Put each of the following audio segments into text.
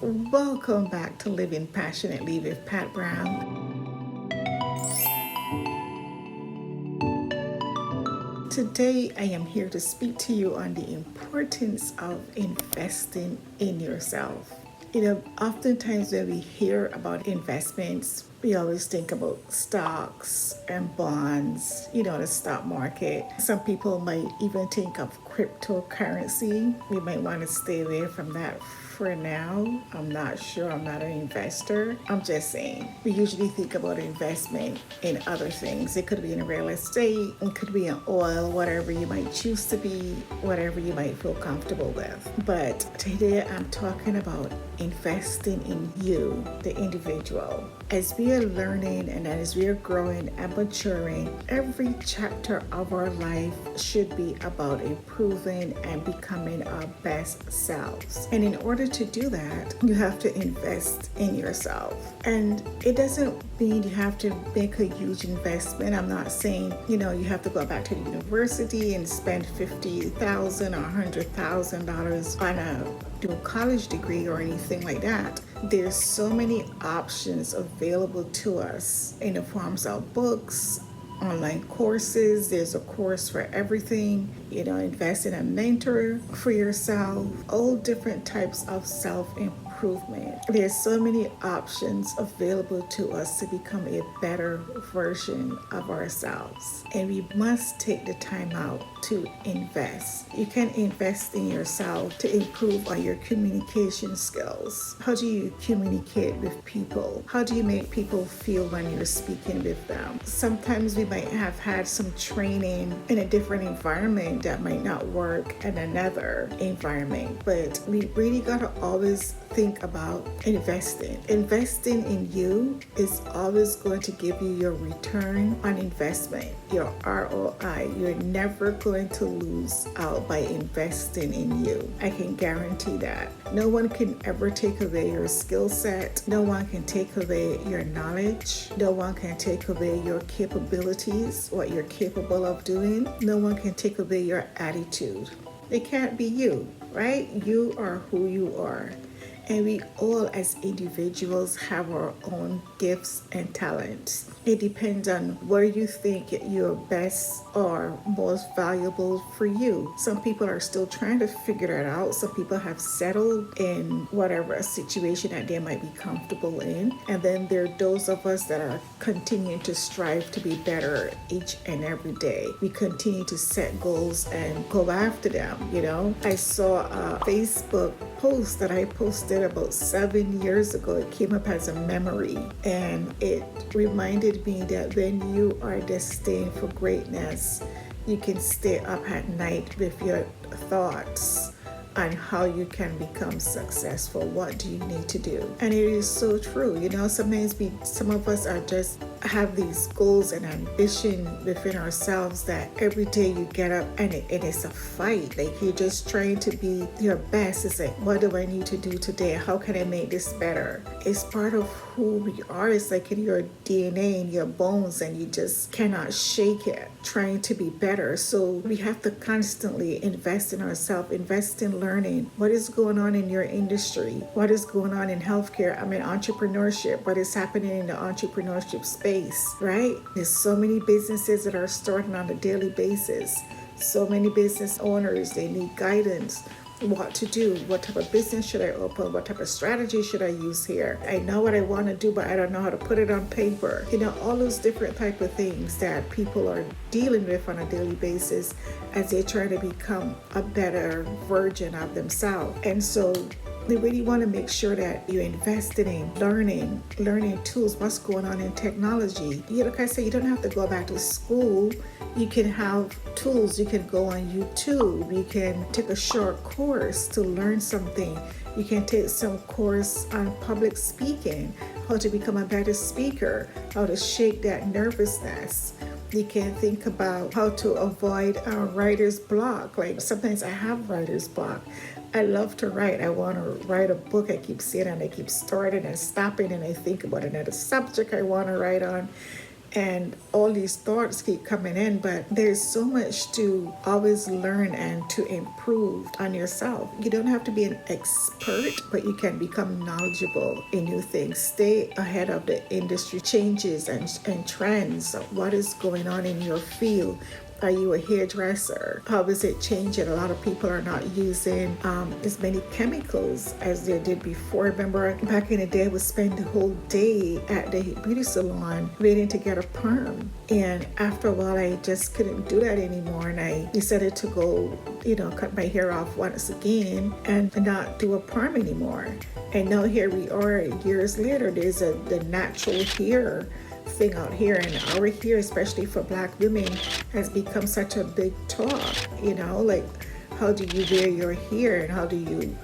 Welcome back to Living Passionately with Pat Brown. Today, I am here to speak to you on the importance of investing in yourself. Oftentimes when we hear about investments, we always think about stocks and bonds, the stock market. Some people might even think of cryptocurrency. We might want to stay away from that for now. I'm not sure. I'm not an investor. I'm just saying. We usually think about investment in other things. It could be in real estate, it could be in oil, whatever you might choose to be, whatever you might feel comfortable with. But today I'm talking about investing in you, the individual. As we are learning and as we are growing and maturing, every chapter of our life should be about improving and becoming our best selves. And in order to do that, you have to invest in yourself. And it doesn't mean you have to make a huge investment. I'm not saying, you have to go back to the university and spend $50,000 or $100,000 on a college degree or anything like that. There's so many options available to us in the forms of books, online courses. There's a course for everything. Invest in a mentor for yourself. All different types of self-improvement. There's so many options available to us to become a better version of ourselves. And we must take the time out to invest. You can invest in yourself to improve on your communication skills. How do you communicate with people? How do you make people feel when you're speaking with them? Sometimes we might have had some training in a different environment that might not work in another environment, but we really got to always think about investing. Investing in you is always going to give you your return on investment, your ROI. You're never going to lose out by investing in you. I can guarantee that. No one can ever take away your skill set. No one can take away your knowledge. No one can take away your capabilities, what you're capable of doing. No one can take away your attitude. It can't be you, right? You are who you are. And we all as individuals have our own gifts and talents. It depends on where you think you're best or most valuable for you. Some people are still trying to figure it out. Some people have settled in whatever situation that they might be comfortable in. And then there are those of us that are continuing to strive to be better each and every day. We continue to set goals and go after them. I saw a Facebook post that I posted about 7 years ago. It came up as a memory, and it reminded me that when you are destined for greatness, you can stay up at night with your thoughts on how you can become successful. What do you need to do? And it is so true. Sometimes some of us are just have these goals and ambition within ourselves that every day you get up and it is a fight. Like you're just trying to be your best. It's like, what do I need to do today? How can I make this better? It's part of who we are. It's like in your DNA, in your bones, and you just cannot shake it, trying to be better. So we have to constantly invest in ourselves, invest in learning what is going on in your industry, what is going on in healthcare. I mean, entrepreneurship, what is happening in the entrepreneurship space, right? There's so many businesses that are starting on a daily basis. So many business owners, they need guidance. What to do, what type of business should I open, what type of strategy should I use here. I know what I want to do, but I don't know how to put it on paper. All those different type of things that people are dealing with on a daily basis as they try to become a better version of themselves. And so we really want to make sure that you're invested in learning tools, what's going on in technology. Like I said, you don't have to go back to school. You can have tools. You can go on YouTube. You can take a short course to learn something. You can take some course on public speaking, how to become a better speaker, how to shake that nervousness. You can think about how to avoid writer's block. Like sometimes I have writer's block. I love to write. I want to write a book. I keep sitting and I keep starting and stopping and I think about another subject I want to write on. and all these thoughts keep coming in, but there's so much to always learn and to improve on yourself. You don't have to be an expert, but you can become knowledgeable in new things. Stay ahead of the industry changes and trends. What is going on in your field? Are you a hairdresser? How is it changing? A lot of people are not using as many chemicals as they did before. I remember back in the day, I would spend the whole day at the beauty salon waiting to get a perm. And after a while, I just couldn't do that anymore. And I decided to go, cut my hair off once again and not do a perm anymore. And now here we are years later, there's the natural hair thing out here, and our hair, especially for Black women, has become such a big talk. Like, how do you wear your hair and how do you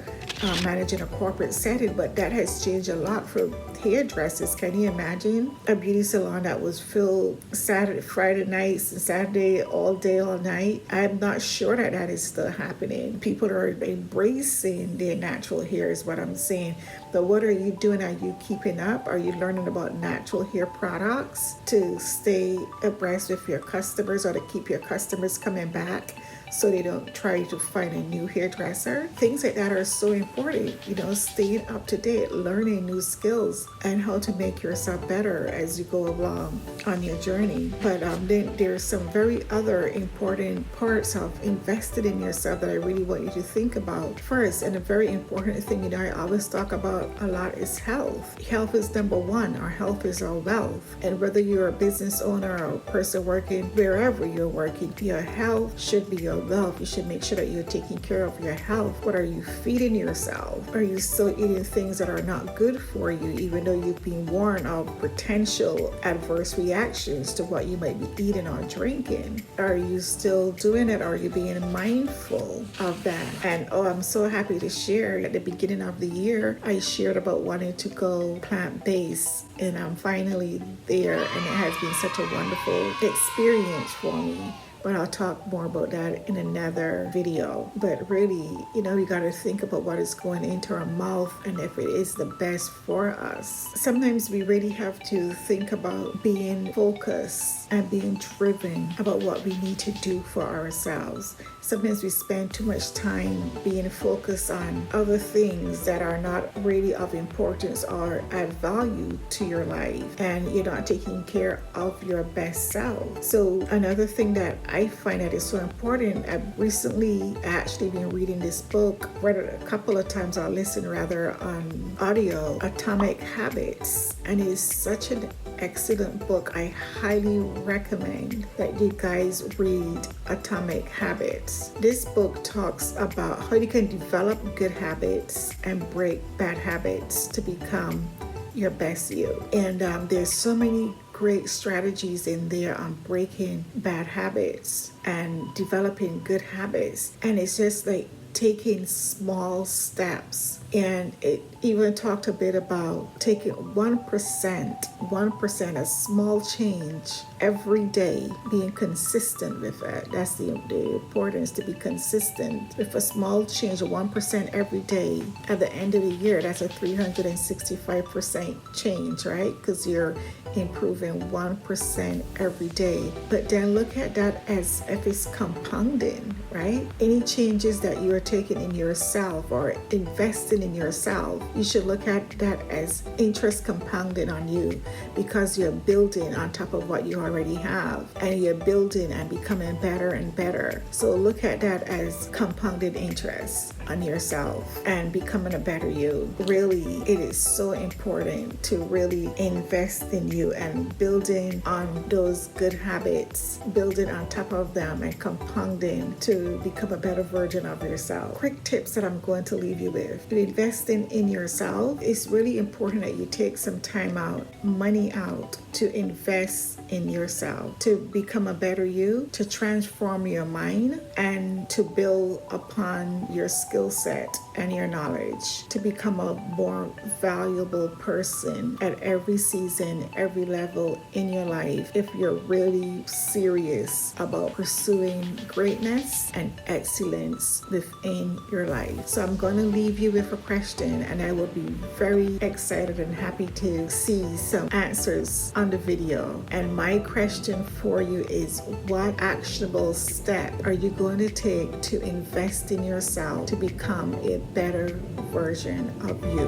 manage in a corporate setting? But that has changed a lot for hairdressers. Can you imagine a beauty salon that was filled Friday nights and Saturday all day, all night? I'm not sure that is still happening. People are embracing their natural hair is what I'm saying. But what are you doing? Are you keeping up? Are you learning about natural hair products to stay abreast with your customers or to keep your customers coming back so they don't try to find a new hairdresser? Things like that are so important, staying up to date, learning new skills and how to make yourself better as you go along on your journey. But then there's some very other important parts of invested in yourself that I really want you to think about. First, and a very important thing, I always talk about a lot is health. Health is number one. Our health is our wealth. And whether you're a business owner or a person working wherever you're working, your health should be your wealth. You should make sure that you're taking care of your health. What are you feeding yourself? Are you still eating things that are not good for you, even though you've been warned of potential adverse reactions to what you might be eating or drinking? Are you still doing it? Are you being mindful of that? And I'm so happy to share at the beginning of the year, I shared about wanting to go plant-based, and I'm finally there, and it has been such a wonderful experience for me. But I'll talk more about that in another video. But really, we got to think about what is going into our mouth and if it is the best for us. Sometimes we really have to think about being focused and being driven about what we need to do for ourselves. Sometimes we spend too much time being focused on other things that are not really of importance or add value to your life, and you're not taking care of your best self. So another thing that I find that is so important, I've recently actually been reading this book, read it a couple of times, or listened rather on audio, Atomic Habits, and it's such an excellent book. I highly recommend that you guys read Atomic Habits. This book talks about how you can develop good habits and break bad habits to become your best you. And there's so many great strategies in there on breaking bad habits and developing good habits. And it's just like taking small steps. And it even talked a bit about taking 1%, a small change every day, being consistent with it. That's the importance, to be consistent with a small change of 1% every day. At the end of the year, that's a 365% change, right? Because you're improving 1% every day. But then look at that as if it's compounding, right? Any changes that you are taking in yourself or investing in yourself, you should look at that as interest compounding on you, because you're building on top of what you already have, and you're building and becoming better and better. So look at that as compounded interest on yourself and becoming a better you. Really, it is so important to really invest in you and building on those good habits, building on top of them and compounding to become a better version of yourself. Quick tips that I'm going to leave you with. Investing in yourself, it's really important that you take some time out, money out, to invest in yourself, to become a better you, to transform your mind, and to build upon your skills skill set and your knowledge to become a more valuable person at every season, every level in your life, if you're really serious about pursuing greatness and excellence within your life. So I'm going to leave you with a question, and I will be very excited and happy to see some answers on the video. And my question for you is, what actionable step are you going to take to invest in yourself to become a better version of you?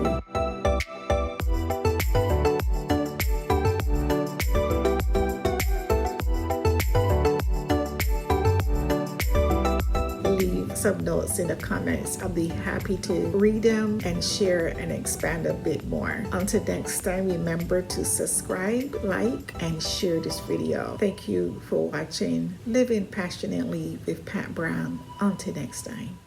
Leave some notes in the comments. I'll be happy to read them and share and expand a bit more. Until next time, remember to subscribe, like, and share this video. Thank you for watching Living Passionately with Pat Brown. Until next time.